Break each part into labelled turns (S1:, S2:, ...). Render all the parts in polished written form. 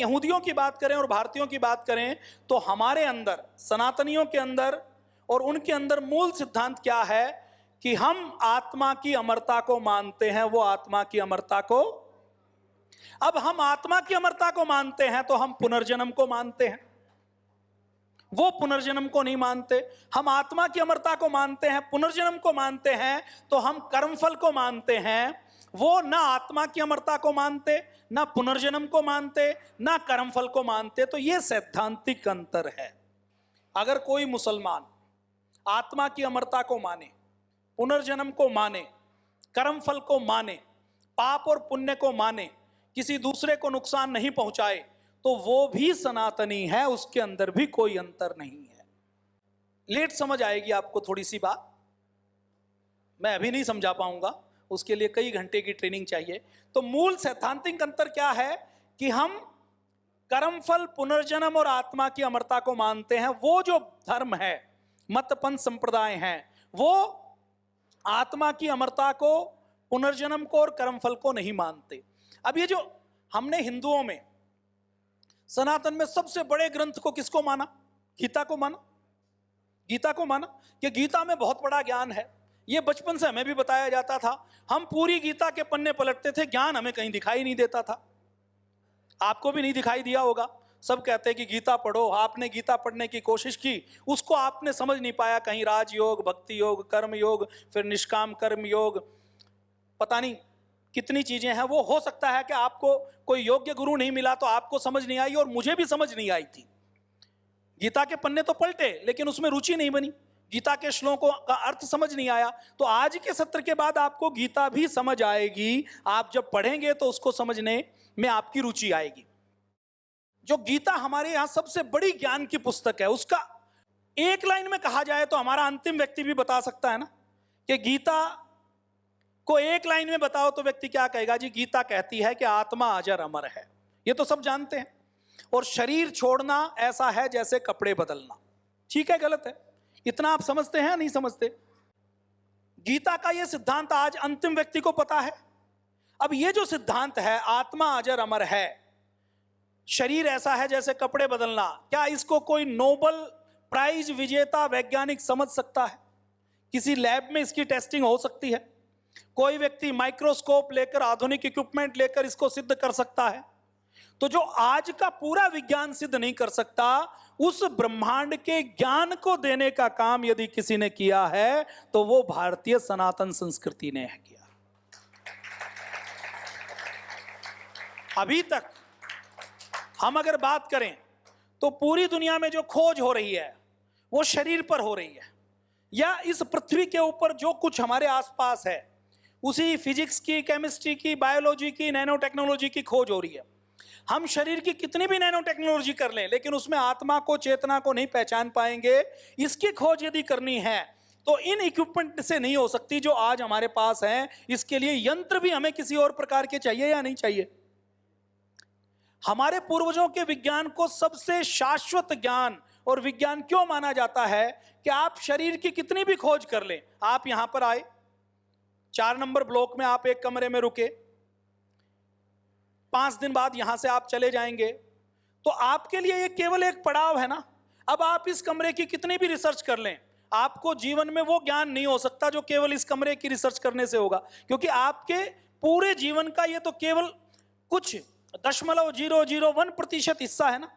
S1: यहूदियों की बात करें और भारतीयों की बात करें तो हमारे अंदर, सनातनियों के अंदर और उनके अंदर मूल सिद्धांत क्या है कि हम आत्मा की अमरता को मानते हैं। वो आत्मा की अमरता को, अब हम आत्मा की अमरता को मानते हैं तो हम पुनर्जन्म को मानते हैं, वो पुनर्जन्म को नहीं मानते। हम आत्मा की अमरता को मानते हैं, पुनर्जन्म को मानते हैं, तो हम कर्मफल को मानते हैं। वो ना आत्मा की अमरता को मानते, ना पुनर्जन्म को मानते, ना कर्मफल को मानते। तो ये सैद्धांतिक अंतर है। अगर कोई मुसलमान आत्मा की अमरता को माने, पुनर्जन्म को माने, कर्मफल को माने, पाप और पुण्य को माने, किसी दूसरे को नुकसान नहीं पहुंचाए, तो वो भी सनातनी है, उसके अंदर भी कोई अंतर नहीं है। लेट समझ आएगी आपको थोड़ी सी बात, मैं अभी नहीं समझा पाऊंगा, उसके लिए कई घंटे की ट्रेनिंग चाहिए। तो मूल सैद्धांतिक अंतर क्या है कि हम कर्मफल, पुनर्जन्म और आत्मा की अमरता को मानते हैं। वो जो धर्म है, मत पंथ संप्रदाय हैं, वो आत्मा की अमरता को, पुनर्जन्म को और कर्मफल को नहीं मानते। अब ये जो हमने हिंदुओं में, सनातन में सबसे बड़े ग्रंथ को किसको माना? गीता को माना। गीता को माना कि गीता में बहुत बड़ा ज्ञान है। ये बचपन से हमें भी बताया जाता था। हम पूरी गीता के पन्ने पलटते थे, ज्ञान हमें कहीं दिखाई नहीं देता था। आपको भी नहीं दिखाई दिया होगा। सब कहते हैं कि गीता पढ़ो, आपने गीता पढ़ने की कोशिश की, उसको आपने समझ नहीं पाया। कहीं राजयोग, भक्ति योग, कर्म योग, फिर निष्काम कर्म योग, पता नहीं कितनी चीजें हैं। वो हो सकता है कि आपको कोई योग्य गुरु नहीं मिला तो आपको समझ नहीं आई, और मुझे भी समझ नहीं आई थी। गीता के पन्ने तो पलटे, लेकिन उसमें रुचि नहीं बनी, गीता के श्लोकों का अर्थ समझ नहीं आया। तो आज के सत्र के बाद आपको गीता भी समझ आएगी। आप जब पढ़ेंगे तो उसको समझने में आपकी रुचि आएगी। जो गीता हमारे यहां सबसे बड़ी ज्ञान की पुस्तक है, उसका एक लाइन में कहा जाए तो हमारा अंतिम व्यक्ति भी बता सकता है ना कि गीता को एक लाइन में बताओ तो व्यक्ति क्या कहेगा? जी, गीता कहती है कि आत्मा अजर अमर है। ये तो सब जानते हैं। और शरीर छोड़ना ऐसा है जैसे कपड़े बदलना। ठीक है, गलत है? इतना आप समझते हैं, नहीं समझते? गीता का यह सिद्धांत आज अंतिम व्यक्ति को पता है। अब ये जो सिद्धांत है, आत्मा अजर अमर है, शरीर ऐसा है जैसे कपड़े बदलना, क्या इसको कोई नोबेल प्राइज विजेता वैज्ञानिक समझ सकता है? किसी लैब में इसकी टेस्टिंग हो सकती है? कोई व्यक्ति माइक्रोस्कोप लेकर, आधुनिक इक्विपमेंट लेकर इसको सिद्ध कर सकता है? तो जो आज का पूरा विज्ञान सिद्ध नहीं कर सकता, उस ब्रह्मांड के ज्ञान को देने का काम यदि किसी ने किया है तो वो भारतीय सनातन संस्कृति ने किया। अभी तक हम अगर बात करें तो पूरी दुनिया में जो खोज हो रही है वो शरीर पर हो रही है, या इस पृथ्वी के ऊपर जो कुछ हमारे आसपास है उसी फिजिक्स की, केमिस्ट्री की, बायोलॉजी की, नैनो टेक्नोलॉजी की खोज हो रही है। हम शरीर की कितनी भी नैनो टेक्नोलॉजी कर लें, लेकिन उसमें आत्मा को, चेतना को नहीं पहचान पाएंगे। इसकी खोज यदि करनी है तो इन इक्विपमेंट से नहीं हो सकती जो आज हमारे पास हैं। इसके लिए यंत्र भी हमें किसी और प्रकार के चाहिए या नहीं चाहिए? हमारे पूर्वजों के विज्ञान को सबसे शाश्वत ज्ञान और विज्ञान क्यों माना जाता है कि आप शरीर की कितनी भी खोज कर लें, आप यहां पर आए, 4 नंबर ब्लॉक में आप एक कमरे में रुके, 5 दिन बाद यहां से आप चले जाएंगे, तो आपके लिए ये केवल एक पड़ाव है ना। अब आप इस कमरे की कितनी भी रिसर्च कर लें, आपको जीवन में वो ज्ञान नहीं हो सकता जो केवल इस कमरे की रिसर्च करने से होगा, क्योंकि आपके पूरे जीवन का ये तो केवल कुछ 0.001% हिस्सा है ना।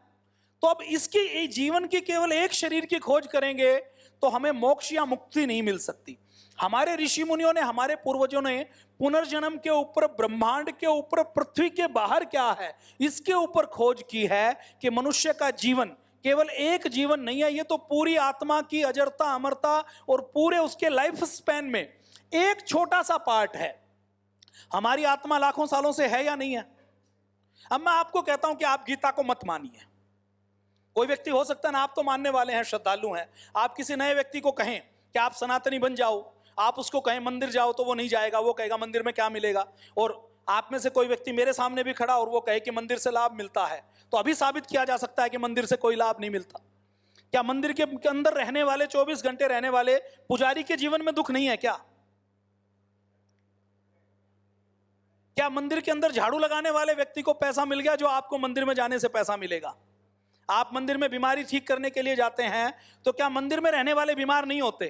S1: तो अब इसकी जीवन की केवल एक शरीर की खोज करेंगे तो हमें मोक्ष या मुक्ति नहीं मिल सकती। हमारे ऋषि मुनियों ने, हमारे पूर्वजों ने पुनर्जन्म के ऊपर, ब्रह्मांड के ऊपर, पृथ्वी के बाहर क्या है इसके ऊपर खोज की है कि मनुष्य का जीवन केवल एक जीवन नहीं है, ये तो पूरी आत्मा की अजरता, अमरता और पूरे उसके लाइफ स्पैन में एक छोटा सा पार्ट है। हमारी आत्मा लाखों सालों से है या नहीं है? अब मैं आपको कहता हूं कि आप गीता को मत मानिए। कोई व्यक्ति हो सकता है ना, आप तो मानने वाले हैं, श्रद्धालु हैं, आप किसी नए व्यक्ति को कहें कि आप सनातनी बन जाओ, आप उसको कहें मंदिर जाओ, तो वो नहीं जाएगा, वो कहेगा मंदिर में क्या मिलेगा। और आप में से कोई व्यक्ति मेरे सामने भी खड़ा और वो कहे कि मंदिर से लाभ मिलता है, तो अभी साबित किया जा सकता है कि मंदिर से कोई लाभ नहीं मिलता। क्या मंदिर के अंदर रहने वाले, 24 घंटे रहने वाले पुजारी के जीवन में दुख नहीं है क्या? क्या मंदिर के अंदर झाड़ू लगाने वाले व्यक्ति को पैसा मिल गया जो आपको मंदिर में जाने से पैसा मिलेगा? आप मंदिर में बीमारी ठीक करने के लिए जाते हैं तो क्या मंदिर में रहने वाले बीमार नहीं होते?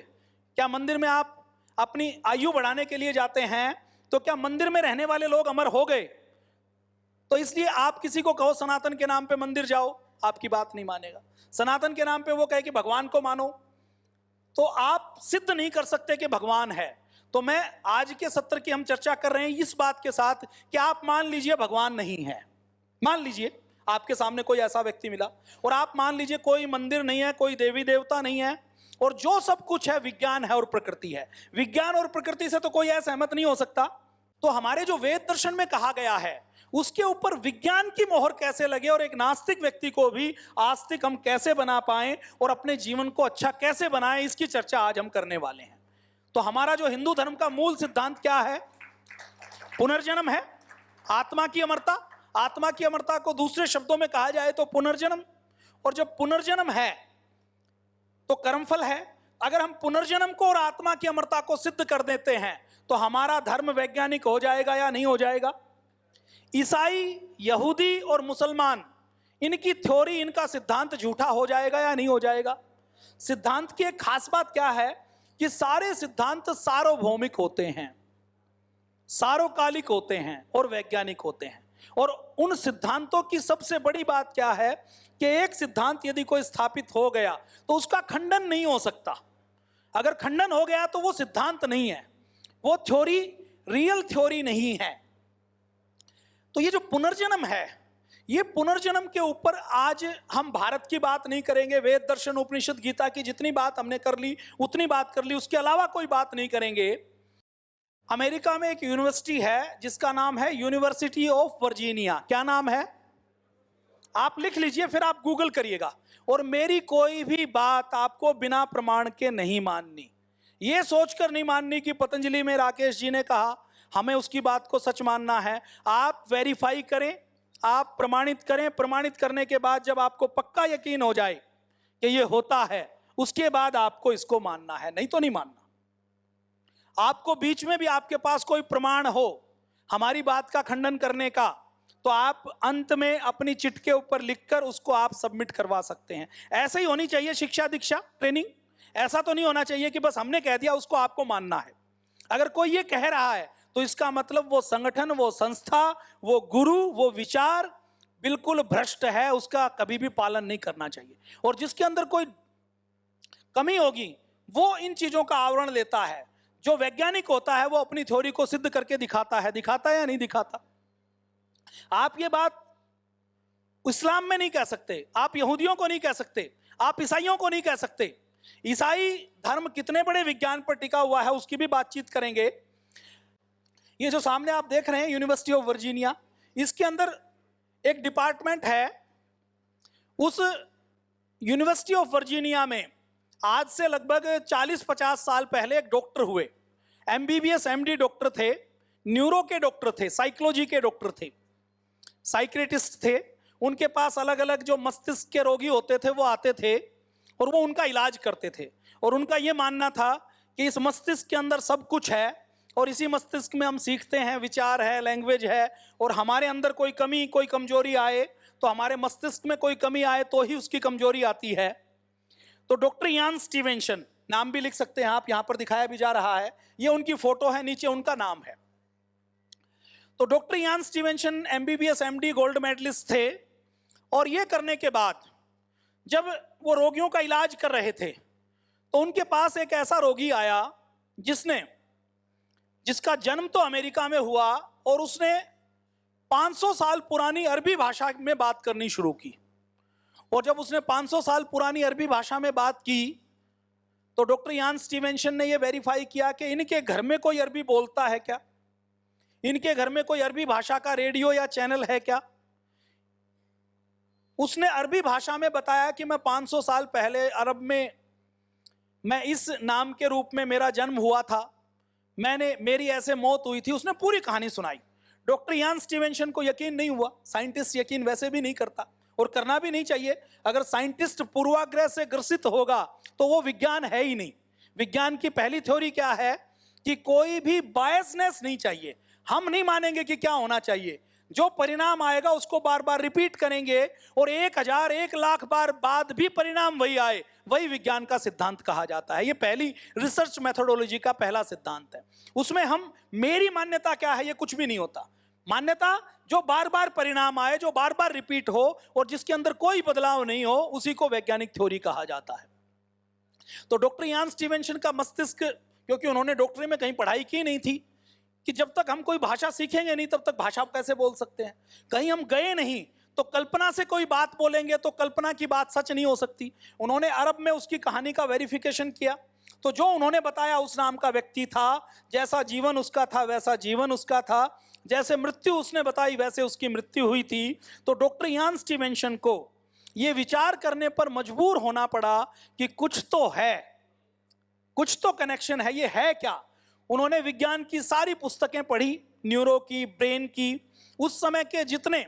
S1: क्या मंदिर में आप अपनी आयु बढ़ाने के लिए जाते हैं तो क्या मंदिर में रहने वाले लोग अमर हो गए? तो इसलिए आप किसी को कहो सनातन के नाम पे मंदिर जाओ, आपकी बात नहीं मानेगा। सनातन के नाम पे वो कहे कि भगवान को मानो, तो आप सिद्ध नहीं कर सकते कि भगवान है। तो मैं आज के सत्र की हम चर्चा कर रहे हैं इस बात के साथ कि आप मान लीजिए भगवान नहीं है, मान लीजिए आपके सामने कोई ऐसा व्यक्ति मिला, और आप मान लीजिए कोई मंदिर नहीं है, कोई देवी देवता नहीं है, और जो सब कुछ है विज्ञान है और प्रकृति है। विज्ञान और प्रकृति से तो कोई असहमत नहीं हो सकता। तो हमारे जो वेद दर्शन में कहा गया है उसके ऊपर विज्ञान की मोहर कैसे लगे और एक नास्तिक व्यक्ति को भी आस्तिक हम कैसे बना पाएं और अपने जीवन को अच्छा कैसे बनाएं, इसकी चर्चा आज हम करने वाले हैं। तो हमारा जो हिंदू धर्म का मूल सिद्धांत क्या है? पुनर्जन्म है, आत्मा की अमरता। आत्मा की अमरता को दूसरे शब्दों में कहा जाए तो पुनर्जन्म। और जब पुनर्जन्म है तो कर्मफल है। अगर हम पुनर्जन्म को और आत्मा की अमरता को सिद्ध कर देते हैं तो हमारा धर्म वैज्ञानिक हो जाएगा या नहीं हो जाएगा? ईसाई, यहूदी और मुसलमान, इनकी थ्योरी, इनका सिद्धांत झूठा हो जाएगा या नहीं हो जाएगा? सिद्धांत की एक खास बात क्या है कि सारे सिद्धांत सार्वभौमिक होते हैं, सार्वकालिक होते हैं और वैज्ञानिक होते हैं। और उन सिद्धांतों की सबसे बड़ी बात क्या है कि एक सिद्धांत यदि कोई स्थापित हो गया तो उसका खंडन नहीं हो सकता। अगर खंडन हो गया तो वो सिद्धांत नहीं है, वो थ्योरी रियल थ्योरी नहीं है। तो ये जो पुनर्जन्म है, ये पुनर्जन्म के ऊपर आज हम भारत की बात नहीं करेंगे। वेद दर्शन उपनिषद गीता की जितनी बात हमने कर ली उतनी बात कर ली, उसके अलावा कोई बात नहीं करेंगे। अमेरिका में एक यूनिवर्सिटी है जिसका नाम है यूनिवर्सिटी ऑफ वर्जीनिया। क्या नाम है? आप लिख लीजिए, फिर आप गूगल करिएगा। और मेरी कोई भी बात आपको बिना प्रमाण के नहीं माननी, ये सोचकर नहीं माननी कि पतंजलि में राकेश जी ने कहा हमें उसकी बात को सच मानना है। आप वेरीफाई करें, आप प्रमाणित करें। प्रमाणित करने के बाद जब आपको पक्का यकीन हो जाए कि ये होता है, उसके बाद आपको इसको मानना है, नहीं तो नहीं मानना। आपको बीच में भी आपके पास कोई प्रमाण हो हमारी बात का खंडन करने का, तो आप अंत में अपनी चिट के ऊपर लिखकर उसको आप सबमिट करवा सकते हैं। ऐसे ही होनी चाहिए शिक्षा दीक्षा ट्रेनिंग। ऐसा तो नहीं होना चाहिए कि बस हमने कह दिया उसको आपको मानना है। अगर कोई ये कह रहा है तो इसका मतलब वो संगठन, वो संस्था, वो गुरु, वो विचार बिल्कुल भ्रष्ट है, उसका कभी भी पालन नहीं करना चाहिए। और जिसके अंदर कोई कमी होगी वो इन चीजों का आवरण लेता है। जो वैज्ञानिक होता है वो अपनी थ्योरी को सिद्ध करके दिखाता है या नहीं दिखाता? आप ये बात इस्लाम में नहीं कह सकते, आप यहूदियों को नहीं कह सकते, आप ईसाइयों को नहीं कह सकते। ईसाई धर्म कितने बड़े विज्ञान पर टिका हुआ है उसकी भी बातचीत करेंगे। ये जो सामने आप देख रहे हैं यूनिवर्सिटी ऑफ वर्जीनिया, इसके अंदर एक डिपार्टमेंट है। उस यूनिवर्सिटी ऑफ वर्जीनिया में आज से लगभग 40-50 साल पहले एक डॉक्टर हुए, एमबीबीएस एमडी डॉक्टर थे, न्यूरो के डॉक्टर थे, साइकोलॉजी के डॉक्टर थे, साइक्रेटिस्ट थे। उनके पास अलग अलग जो मस्तिष्क के रोगी होते थे वो आते थे और वो उनका इलाज करते थे। और उनका ये मानना था कि इस मस्तिष्क के अंदर सब कुछ है और इसी मस्तिष्क में हम सीखते हैं, विचार है, लैंग्वेज है। और हमारे अंदर कोई कमी, कोई कमजोरी आए तो हमारे मस्तिष्क में कोई कमी आए तो ही उसकी कमजोरी आती है। तो डॉक्टर यान स्टीवेंसन, नाम भी लिख सकते हैं आप, यहां पर दिखाया भी जा रहा है, ये उनकी फोटो है, नीचे उनका नाम है। तो doctor Ian Stevenson MBBS MD gold medalist थे। और ये करने के बाद जब वो रोगियों का इलाज कर रहे थे तो उनके पास एक ऐसा रोगी आया जिसका जन्म तो अमेरिका में हुआ और उसने 500 साल पुरानी अरबी भाषा में बात करनी शुरू की। और जब उसने 500 साल पुरानी अरबी भाषा में बात की तो डॉक्टर यान स्टीवेंसन ने यह वेरीफाई किया कि इनके घर में कोई अरबी बोलता है क्या, इनके घर में कोई अरबी भाषा का रेडियो या चैनल है क्या। उसने अरबी भाषा में बताया कि मैं 500 साल पहले अरब में मैं इस नाम के रूप में मेरा जन्म हुआ था, मेरी ऐसे मौत हुई थी। उसने पूरी कहानी सुनाई। डॉक्टर यान स्टीवेंसन को यकीन नहीं हुआ। साइंटिस्ट यकीन वैसे भी नहीं करता और करना भी नहीं चाहिए। अगर साइंटिस्ट पूर्वाग्रह से ग्रसित होगा तो वो विज्ञान है ही नहीं। विज्ञान की पहली थ्योरी क्या है कि कोई भी बायसनेस नहीं चाहिए। हम नहीं मानेंगे कि क्या होना चाहिए, जो परिणाम आएगा उसको बार बार रिपीट करेंगे, और 1000 1,00,000 बार बाद भी परिणाम वही आए, वही विज्ञान का सिद्धांत कहा जाता है। ये पहली रिसर्च मेथोडोलॉजी का पहला सिद्धांत है। उसमें हम मेरी मान्यता क्या है, ये कुछ भी नहीं होता। मान्यता जो बार बार परिणाम आए, जो बार बार रिपीट हो और जिसके अंदर कोई बदलाव नहीं हो, उसी को वैज्ञानिक थ्योरी कहा जाता है। तो डॉक्टर यान स्टीवेंसन का मस्तिष्क, क्योंकि उन्होंने डॉक्टरी में कहीं पढ़ाई की नहीं थी, कि जब तक हम कोई भाषा सीखेंगे नहीं तब तक भाषा कैसे बोल सकते हैं, कहीं हम गए नहीं तो कल्पना से कोई बात बोलेंगे तो कल्पना की बात सच नहीं हो सकती। उन्होंने अरब में उसकी कहानी का वेरिफिकेशन किया, तो जो उन्होंने बताया उस नाम का व्यक्ति था, जैसा जीवन उसका था वैसा जीवन उसका था, जैसे मृत्यु उसने बताई वैसे उसकी मृत्यु हुई थी। तो डॉक्टर यान स्टीवेंसन को यह विचार करने पर मजबूर होना पड़ा कि कुछ तो है, कुछ तो कनेक्शन है, ये है क्या। उन्होंने विज्ञान की सारी पुस्तकें पढ़ी, न्यूरो की, ब्रेन की, उस समय के जितने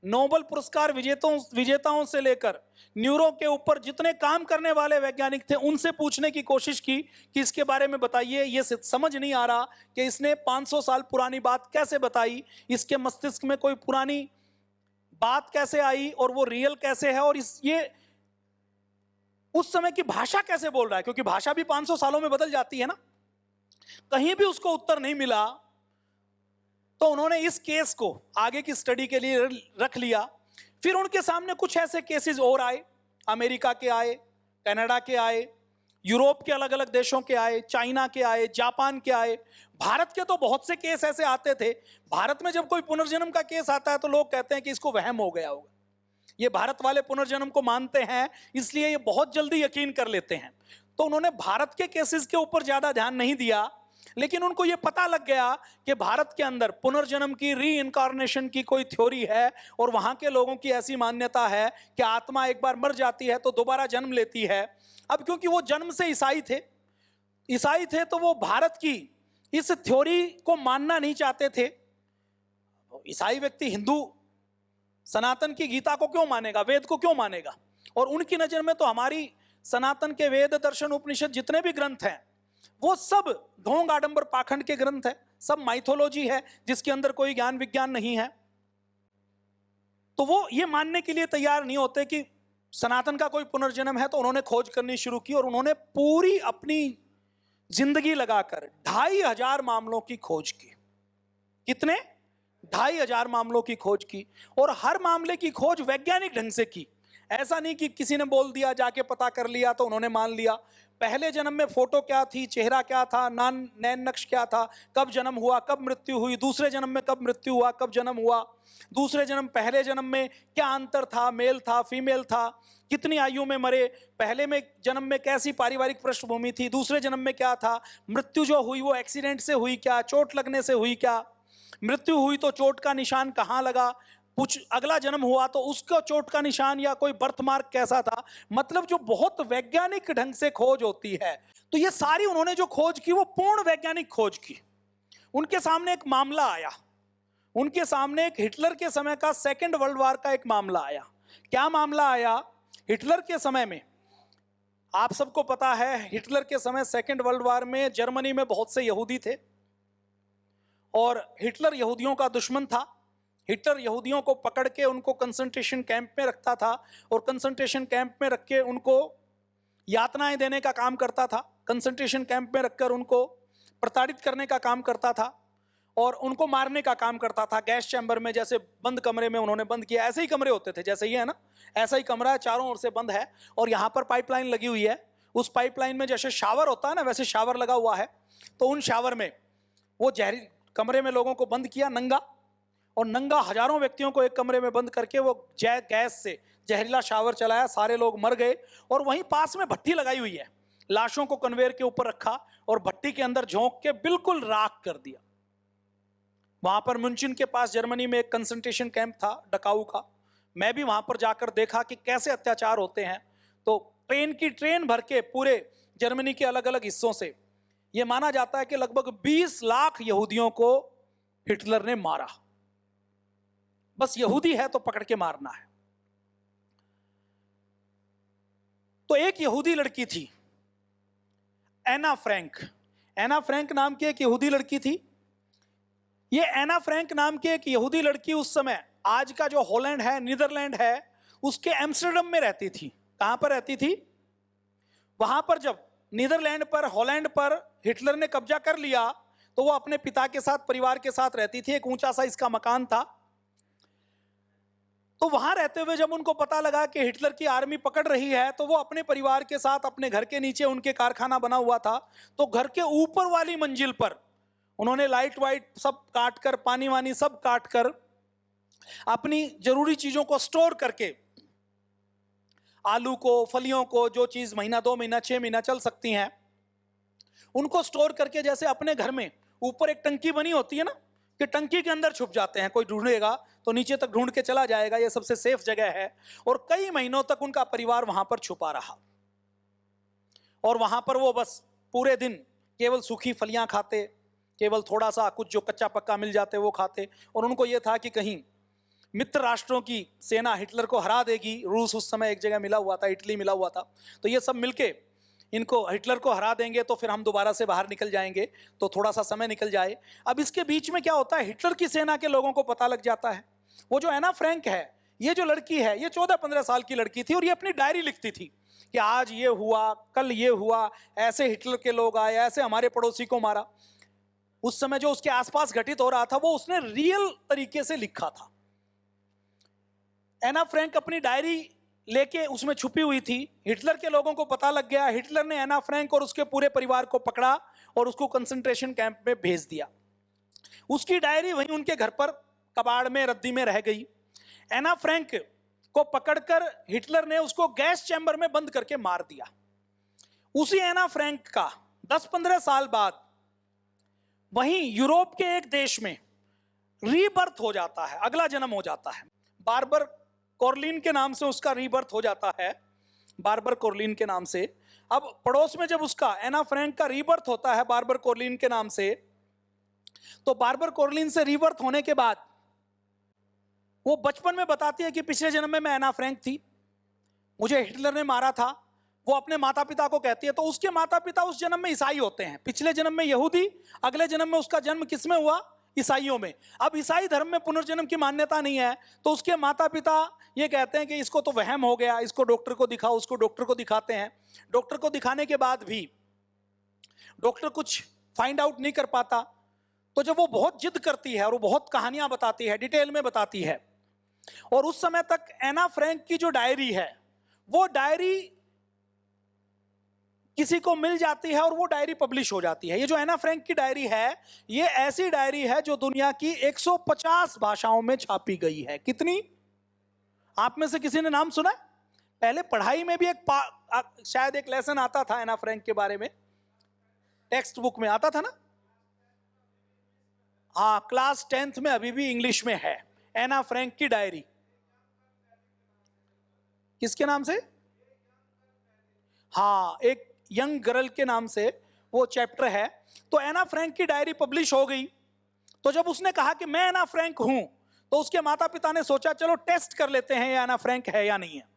S1: नोबेल पुरस्कार विजेताओं से लेकर न्यूरो के ऊपर जितने काम करने वाले वैज्ञानिक थे, उनसे पूछने की कोशिश की कि इसके बारे में बताइए, ये समझ नहीं आ रहा कि इसने 500 साल पुरानी बात कैसे बताई, इसके मस्तिष्क में कोई पुरानी बात कैसे आई और वो रियल कैसे है, और ये उस समय की भाषा कैसे बोल रहा है, क्योंकि भाषा भी 500 सालों में बदल जाती है ना। कहीं भी उसको उत्तर नहीं मिला, तो उन्होंने इस केस को आगे की स्टडी के लिए रख लिया। फिर उनके सामने कुछ ऐसे केसेस और आए, अमेरिका के आए, कनाडा के आए, यूरोप के अलग अलग देशों के आए, चाइना के आए, जापान के आए, भारत के तो बहुत से केस ऐसे आते थे। भारत में जब कोई पुनर्जन्म का केस आता है तो लोग कहते हैं कि इसको वहम हो गया होगा, ये भारत वाले पुनर्जन्म को मानते हैं इसलिए ये बहुत जल्दी यकीन कर लेते हैं। तो उन्होंने भारत के केसेस के ऊपर ज्यादा ध्यान नहीं दिया, लेकिन उनको ये पता लग गया कि भारत के अंदर पुनर्जन्म की, री इनकारनेशन की कोई थ्योरी है, और वहां के लोगों की ऐसी मान्यता है कि आत्मा एक बार मर जाती है तो दोबारा जन्म लेती है। अब क्योंकि वो जन्म से ईसाई थे तो वो भारत की इस थ्योरी को मानना नहीं चाहते थे। ईसाई व्यक्ति हिंदू सनातन की गीता को क्यों मानेगा, वेद को क्यों मानेगा, और उनकी नजर में तो हमारी सनातन के वेद, दर्शन, उपनिषद जितने भी ग्रंथ हैं वो सब ढोंग, आडंबर, पाखंड के ग्रंथ है, सब माइथोलॉजी है जिसके अंदर कोई ज्ञान विज्ञान नहीं है। तो वो ये मानने के लिए तैयार नहीं होते कि सनातन का कोई पुनर्जन्म है। तो उन्होंने खोज करनी शुरू की और उन्होंने पूरी अपनी जिंदगी लगाकर 2500 मामलों की खोज की। कितने? 2500 मामलों की खोज की, और हर मामले की खोज वैज्ञानिक ढंग से की। ऐसा नहीं कि किसी ने बोल दिया, जाके पता कर लिया तो उन्होंने मान लिया। पहले जन्म में फोटो क्या थी, चेहरा क्या था, नैन नक्श क्या था, कब जन्म हुआ, कब मृत्यु हुई, दूसरे जन्म में कब मृत्यु हुआ, कब जन्म हुआ, दूसरे जन्म पहले जन्म में क्या अंतर था, मेल था, फीमेल था, कितनी आयु में मरे, पहले में जन्म में कैसी पारिवारिक पृष्ठभूमि थी, दूसरे जन्म में क्या था, मृत्यु जो हुई वो एक्सीडेंट से हुई क्या, चोट लगने से हुई क्या, मृत्यु हुई तो चोट का निशान कहाँ लगा, कुछ अगला जन्म हुआ तो उसका चोट का निशान या कोई बर्थ मार्क कैसा था। मतलब जो बहुत वैज्ञानिक ढंग से खोज होती है। तो ये सारी उन्होंने जो खोज की वो पूर्ण वैज्ञानिक खोज की। उनके सामने एक मामला आया, उनके सामने एक हिटलर के समय का सेकेंड वर्ल्ड वॉर का एक मामला आया। क्या मामला आया? हिटलर के समय में, आप सबको पता है, हिटलर के समय सेकेंड वर्ल्ड वॉर में जर्मनी में बहुत से यहूदी थे और हिटलर यहूदियों का दुश्मन था। हिटलर यहूदियों को पकड़ के उनको कंसंट्रेशन कैंप में रखता था और कंसंट्रेशन कैंप में रख के उनको यातनाएं देने का काम करता था। कंसंट्रेशन कैंप में रखकर उनको प्रताड़ित करने का काम करता था और उनको मारने का काम करता था। गैस चैम्बर में, जैसे बंद कमरे में उन्होंने बंद किया, ऐसे ही कमरे होते थे जैसे ये है ना, ऐसा ही कमरा है, चारों ओर से बंद है और यहाँ पर पाइपलाइन लगी हुई है। उस पाइपलाइन में जैसे शावर होता है ना, वैसे शावर लगा हुआ है। तो उन शावर में वो जहरी कमरे में लोगों को बंद किया नंगा, और नंगा हजारों व्यक्तियों को एक कमरे में बंद करके वो गैस से जहरीला शावर चलाया, सारे लोग मर गए। और वहीं पास में भट्टी लगाई हुई है, लाशों को कन्वेयर के ऊपर रखा और भट्टी के अंदर झोंक के बिल्कुल राख कर दिया। वहां पर म्यूनिच के पास जर्मनी में एक कंसंट्रेशन कैंप था डकाऊ का। मैं भी वहां पर जाकर देखा कि कैसे अत्याचार होते हैं। तो ट्रेन की ट्रेन भर के पूरे जर्मनी के अलग अलग हिस्सों से यह माना जाता है कि लगभग 20 लाख यहूदियों को हिटलर ने मारा। बस यहूदी है तो पकड़ के मारना है। तो एक यहूदी लड़की थी, एना फ्रैंक। एना फ्रैंक नाम की एक यहूदी लड़की थी। ये एना फ्रैंक नाम की एक यहूदी लड़की उस समय, आज का जो हॉलैंड है, नीदरलैंड है, उसके एम्स्टर्डम में रहती थी। कहां पर रहती थी? वहां पर जब नीदरलैंड पर, हॉलैंड पर हिटलर ने कब्जा कर लिया तो वो अपने पिता के साथ, परिवार के साथ रहती थी। एक ऊंचा सा इसका मकान था। तो वहां रहते हुए जब उनको पता लगा कि हिटलर की आर्मी पकड़ रही है, तो वो अपने परिवार के साथ, अपने घर के नीचे उनके कारखाना बना हुआ था, तो घर के ऊपर वाली मंजिल पर उन्होंने लाइट वाइट सब काट कर, पानी वानी सब काट कर, अपनी जरूरी चीजों को स्टोर करके, आलू को, फलियों को, जो चीज महीना, 2 महीना, 6 महीना चल सकती हैं, उनको स्टोर करके, जैसे अपने घर में ऊपर एक टंकी बनी होती है ना, कि टंकी के अंदर छुप जाते हैं, कोई ढूंढेगा तो नीचे तक ढूंढ के चला जाएगा, ये सबसे सेफ जगह है। और कई महीनों तक उनका परिवार वहां पर छुपा रहा, और वहां पर वो बस पूरे दिन केवल सूखी फलियां खाते, केवल थोड़ा सा कुछ जो कच्चा पक्का मिल जाते वो खाते। और उनको ये था कि कहीं मित्र राष्ट्रों की सेना हिटलर को हरा देगी। रूस उस समय एक जगह मिला हुआ था, इटली मिला हुआ था, तो ये सब मिलके इनको, हिटलर को हरा देंगे तो फिर हम दोबारा से बाहर निकल जाएंगे, तो थोड़ा सा समय निकल जाए। अब इसके बीच में क्या होता है, हिटलर की सेना के लोगों को पता लग जाता है। वो जो एना फ्रैंक है, ये जो लड़की है, ये 14-15 साल की लड़की थी, और ये अपनी डायरी लिखती थी कि आज ये हुआ, कल ये हुआ, ऐसे हिटलर के लोग आए, ऐसे हमारे पड़ोसी को मारा। उस समय जो उसके आसपास घटित हो रहा था वो उसने रियल तरीके से लिखा था। एना फ्रैंक अपनी डायरी लेके उसमें छुपी हुई थी। हिटलर के लोगों को पता लग गया। हिटलर ने एना फ्रैंक और उसके पूरे परिवार को पकड़ा और उसको कंसंट्रेशन कैंप में भेज दिया। उसकी डायरी वहीं उनके घर पर कबाड़ में, रद्दी में रह गई। एना फ्रैंक को पकड़कर हिटलर ने उसको गैस चैम्बर में बंद करके मार दिया। उसी एना फ्रैंक का 10-15 साल बाद वहीं यूरोप के एक देश में रीबर्थ हो जाता है, अगला जन्म हो जाता है। बार्बर कोरलिन के नाम से उसका रीबर्थ हो जाता है, बार्बर कोरलिन के नाम से। अब पड़ोस में जब उसका, एना फ्रैंक का रीबर्थ होता है बार्बर कोरलिन के नाम से, तो बार्बर कोरलिन से रीबर्थ होने के बाद वो बचपन में बताती है कि पिछले जन्म में मैं एना फ्रैंक थी, मुझे हिटलर ने मारा था। वो अपने माता पिता को कहती है, तो उसके माता पिता उस जन्म में ईसाई होते हैं, पिछले जन्म में यहूदी, अगले जन्म में उसका जन्म किस में हुआ? ईसाइयों में। अब ईसाई धर्म में पुनर्जन्म की मान्यता नहीं है, तो उसके माता पिता ये कहते हैं कि इसको तो वहम हो गया, इसको डॉक्टर को दिखाओ। उसको डॉक्टर को दिखाते हैं। डॉक्टर को दिखाने के बाद भी डॉक्टर कुछ फाइंड आउट नहीं कर पाता। तो जब वो बहुत जिद करती है और वो बहुत कहानियां बताती है, डिटेल में बताती है, और उस समय तक एना फ्रैंक की जो डायरी है, वो डायरी किसी को मिल जाती है और वो डायरी पब्लिश हो जाती है। ये जो एना फ्रैंक की डायरी है, ये ऐसी डायरी है जो दुनिया की 150 भाषाओं में छापी गई है। कितनी? आप में से किसी ने नाम सुना? पहले पढ़ाई में भी शायद एक लेसन आता था एना फ्रैंक के बारे में, टेक्स्ट बुक में आता था ना। हाँ, क्लास 10th में अभी भी इंग्लिश में है एना फ्रैंक की डायरी। किसके नाम से? हाँ, एक यंग गर्ल के नाम से वो चैप्टर है। तो एना फ्रैंक की डायरी पब्लिश हो गई। तो जब उसने कहा कि मैं एना फ्रैंक हूं, तो उसके माता पिता ने सोचा चलो टेस्ट कर लेते हैं ये एना फ्रैंक है या नहीं है।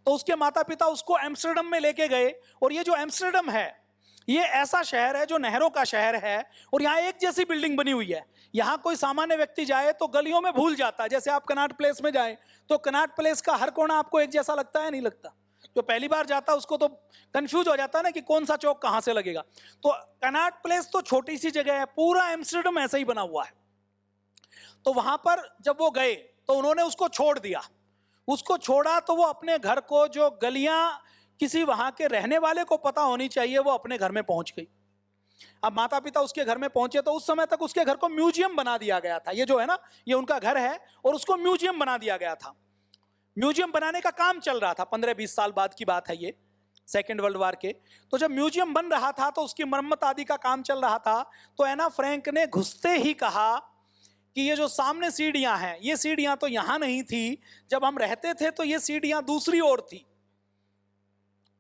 S1: तो उसके माता पिता उसको एम्स्टर्डम में लेके गए। और ये जो एम्स्टर्डम है, ये ऐसा शहर है जो नहरों का शहर है, और यहाँ एक जैसी बिल्डिंग बनी हुई है। यहाँ कोई सामान्य व्यक्ति जाए तो गलियों में भूल जाता है। जैसे आप कनॉट प्लेस में जाए तो कनॉट प्लेस का हर कोना आपको एक जैसा लगता है? नहीं लगता। जो पहली बार जाता है उसको तो कंफ्यूज हो जाता है ना कि कौन सा चौक कहां से लगेगा। तो कनॉट प्लेस तो छोटी सी जगह है, पूरा एम्स्टर्डम ऐसा ही बना हुआ है। तो वहां पर जब वो गए तो उन्होंने उसको छोड़ दिया। उसको छोड़ा तो वो अपने घर को, जो गलियां किसी वहां के रहने वाले को पता होनी चाहिए, वो अपने घर में पहुंच गई। अब माता पिता उसके घर में पहुंचे तो उस समय तक उसके घर को म्यूजियम बना दिया गया था। ये जो है ना, ये उनका घर है और उसको म्यूजियम बना दिया गया था। म्यूजियम बनाने का काम चल रहा था, 15-20 साल बाद की बात है ये, सेकेंड वर्ल्ड वॉर के। तो जब म्यूजियम बन रहा था तो उसकी मरम्मत आदि का काम चल रहा था। तो एना फ्रैंक ने घुसते ही कहा कि ये जो सामने सीढ़ियां हैं, ये सीढ़ियां तो यहां नहीं थी, जब हम रहते थे तो ये सीढ़ियां दूसरी ओर थी।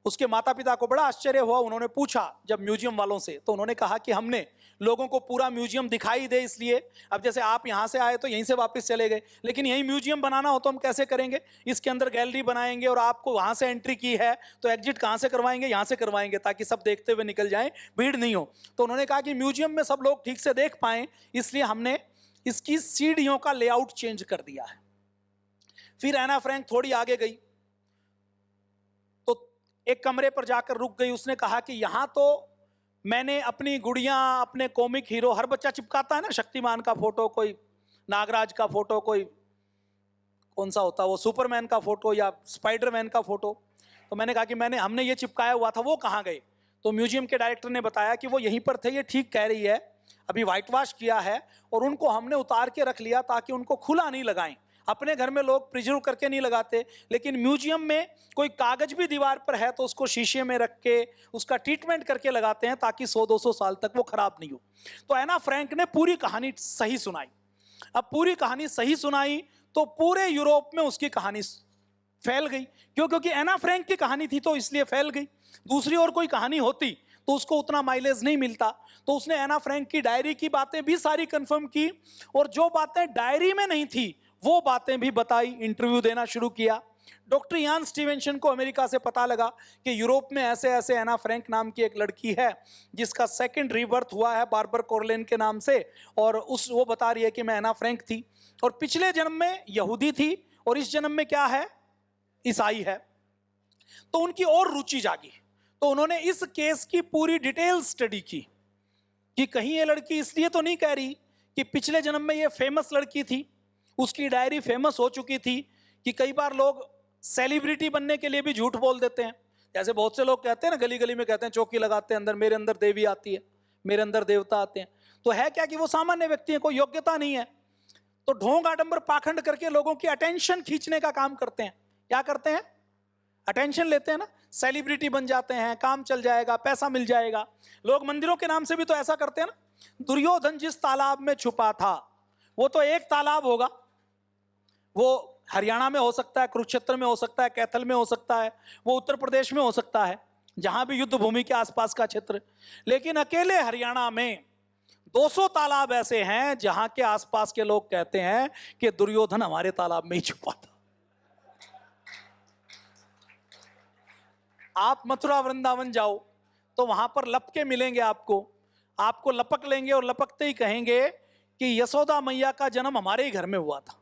S1: उसके माता पिता को बड़ा आश्चर्य हुआ। उन्होंने पूछा जब म्यूजियम वालों से, तो उन्होंने कहा कि हमने लोगों को पूरा म्यूजियम दिखाई दे इसलिए। अब जैसे आप यहां से आए तो यहीं से वापस चले गए, लेकिन यहीं म्यूजियम बनाना हो तो हम कैसे करेंगे? इसके अंदर गैलरी बनाएंगे और आपको वहां से एंट्री की है तो एग्जिट कहां से करवाएंगे? यहां से करवाएंगे ताकि सब देखते हुए निकल जाएं, भीड़ नहीं हो। तो उन्होंने कहा कि म्यूजियम में सब लोग ठीक से देख पाएं, इसलिए हमने इसकी सीढ़ियों का लेआउट चेंज कर दिया है। फिर एना फ्रैंक थोड़ी आगे गई तो एक कमरे पर जाकर रुक गई। उसने कहा कि यहां तो मैंने अपनी गुड़िया, अपने कॉमिक हीरो, हर बच्चा चिपकाता है ना, शक्तिमान का फोटो, कोई नागराज का फोटो, कोई कौन सा होता है वो, सुपरमैन का फोटो या स्पाइडरमैन का फोटो। तो मैंने कहा कि हमने ये चिपकाया हुआ था, वो कहाँ गए? तो म्यूजियम के डायरेक्टर ने बताया कि वो यहीं पर थे। ये ठीक कह रही है, अभी व्हाइट वॉश किया है और उनको हमने उतार के रख लिया ताकि उनको खुला नहीं लगाएं। अपने घर में लोग प्रिजर्व करके नहीं लगाते, लेकिन म्यूजियम में कोई कागज भी दीवार पर है तो उसको शीशे में रख के उसका ट्रीटमेंट करके लगाते हैं ताकि 100-200 साल तक वो खराब नहीं हो। तो एना फ्रैंक ने पूरी कहानी सही सुनाई। अब पूरी कहानी सही सुनाई तो पूरे यूरोप में उसकी कहानी फैल गई। क्यों? क्योंकि एना फ्रैंक की कहानी थी तो इसलिए फैल गई। दूसरी और कोई कहानी होती तो उसको उतना माइलेज नहीं मिलता। तो उसने एना फ्रैंक की डायरी की बातें भी सारी कंफर्म की और जो बातें डायरी में नहीं थी वो बातें भी बताई, इंटरव्यू देना शुरू किया। डॉक्टर यान स्टीवेंसन को अमेरिका से पता लगा कि यूरोप में ऐसे ऐसे एना फ्रैंक नाम की एक लड़की है जिसका सेकंड रीबर्थ हुआ है बार्बर कोर्लेन के नाम से, और वो बता रही है कि मैं एना फ्रैंक थी और पिछले जन्म में यहूदी थी और इस जन्म में क्या है, ईसाई है। तो उनकी और रुचि जागी तो उन्होंने इस केस की पूरी डिटेल स्टडी की कि कहीं ये लड़की इसलिए तो नहीं कह रही कि पिछले जन्म में ये फेमस लड़की थी, उसकी डायरी फेमस हो चुकी थी। कि कई बार लोग सेलिब्रिटी बनने के लिए भी झूठ बोल देते हैं। जैसे बहुत से लोग कहते हैं ना, गली गली में कहते हैं, चौकी लगाते हैं, अंदर मेरे अंदर देवी आती है, मेरे अंदर देवता आते हैं। तो है क्या कि वो सामान्य व्यक्ति है, कोई योग्यता नहीं है, तो ढोंग आडंबर पाखंड करके लोगों की अटेंशन खींचने का काम करते हैं। क्या करते हैं? अटेंशन लेते हैं ना, सेलिब्रिटी बन जाते हैं, काम चल जाएगा, पैसा मिल जाएगा। लोग मंदिरों के नाम से भी तो ऐसा करते हैं ना। दुर्योधन जिस तालाब में छुपा था वो तो एक तालाब होगा, वो हरियाणा में हो सकता है, कुरुक्षेत्र में हो सकता है, कैथल में हो सकता है, वो उत्तर प्रदेश में हो सकता है, जहां भी युद्ध भूमि के आसपास का क्षेत्र। लेकिन अकेले हरियाणा में 200 तालाब ऐसे हैं जहां के आसपास के लोग कहते हैं कि दुर्योधन हमारे तालाब में ही छुपा था। आप मथुरा वृंदावन जाओ तो वहां पर लपके मिलेंगे, आपको लपक लेंगे और लपकते ही कहेंगे कि यशोदा मैया का जन्म हमारे ही घर में हुआ था,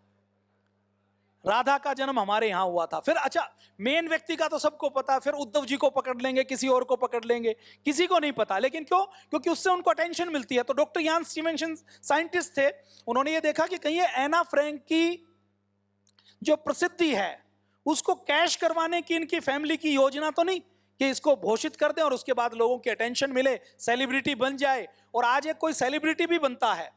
S1: राधा का जन्म हमारे यहां हुआ था। फिर अच्छा, मेन व्यक्ति का तो सबको पता है, फिर उद्धव जी को पकड़ लेंगे, किसी और को पकड़ लेंगे, किसी को नहीं पता। लेकिन क्यों? क्योंकि उससे उनको अटेंशन मिलती है। तो डॉक्टर यान स्टीवेंसन साइंटिस्ट थे, उन्होंने ये देखा कि कहीं ये एना फ्रैंक की जो प्रसिद्धि है उसको कैश करवाने की इनकी फैमिली की योजना तो नहीं कि इसको घोषित कर दें और उसके बाद लोगों की अटेंशन मिले, सेलिब्रिटी बन जाए। और आज एक कोई सेलिब्रिटी भी बनता है,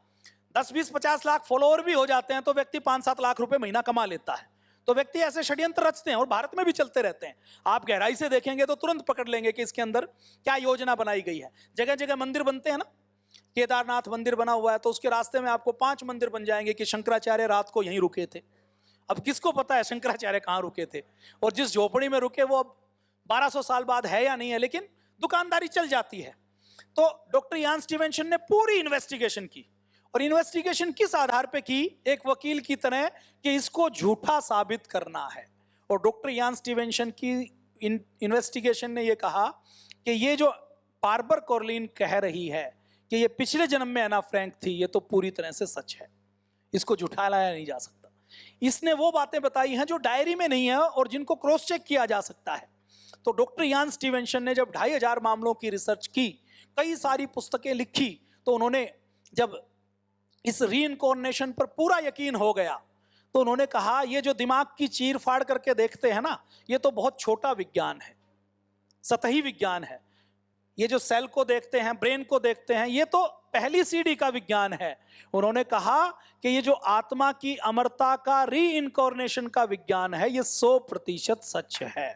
S1: 10-20-50 लाख फॉलोअर भी हो जाते हैं तो व्यक्ति 5-7 लाख रुपए महीना कमा लेता है। तो व्यक्ति ऐसे षड्यंत्र रचते हैं और भारत में भी चलते रहते हैं। आप गहराई से देखेंगे तो तुरंत पकड़ लेंगे कि इसके अंदर क्या योजना बनाई गई है। जगह जगह मंदिर बनते हैं ना, केदारनाथ मंदिर बना हुआ है तो उसके रास्ते में आपको 5 मंदिर बन जाएंगे कि शंकराचार्य रात को यहीं रुके थे। अब किसको पता है शंकराचार्य कहाँ रुके थे, और जिस झोपड़ी में रुके वो अब 1200 साल बाद है या नहीं है, लेकिन दुकानदारी चल जाती है। तो डॉक्टर यान स्टीवेंसन ने पूरी इन्वेस्टिगेशन की, और इन्वेस्टिगेशन किस आधार पे की? एक वकील की तरह कि इसको झूठा साबित करना है। और डॉक्टर यान स्टीवेंसन की इन्वेस्टिगेशन ने यह कहा कि ये जो बार्बर कोर्लिन कह रही है कि ये पिछले जन्म में एना फ्रैंक थी, ये तो पूरी तरह से सच है, इसको झुठाया नहीं जा सकता। इसने वो बातें बताई हैं जो डायरी में नहीं है और जिनको क्रॉस चेक किया जा सकता है। तो डॉक्टर यान स्टीवेंसन ने जब 2500 मामलों की रिसर्च की, कई सारी पुस्तकें लिखी, तो उन्होंने जब इस रीइंकार्नेशन पर पूरा यकीन हो गया तो उन्होंने कहा ये जो दिमाग की चीर फाड़ करके देखते हैं ना, ये तो बहुत छोटा विज्ञान है, सतही विज्ञान है। ये जो सेल को देखते हैं, ब्रेन को देखते हैं, ये तो पहली सीढ़ी का विज्ञान है। उन्होंने कहा कि ये जो आत्मा की अमरता का रीइंकार्नेशन का विज्ञान है, ये 100% सच है।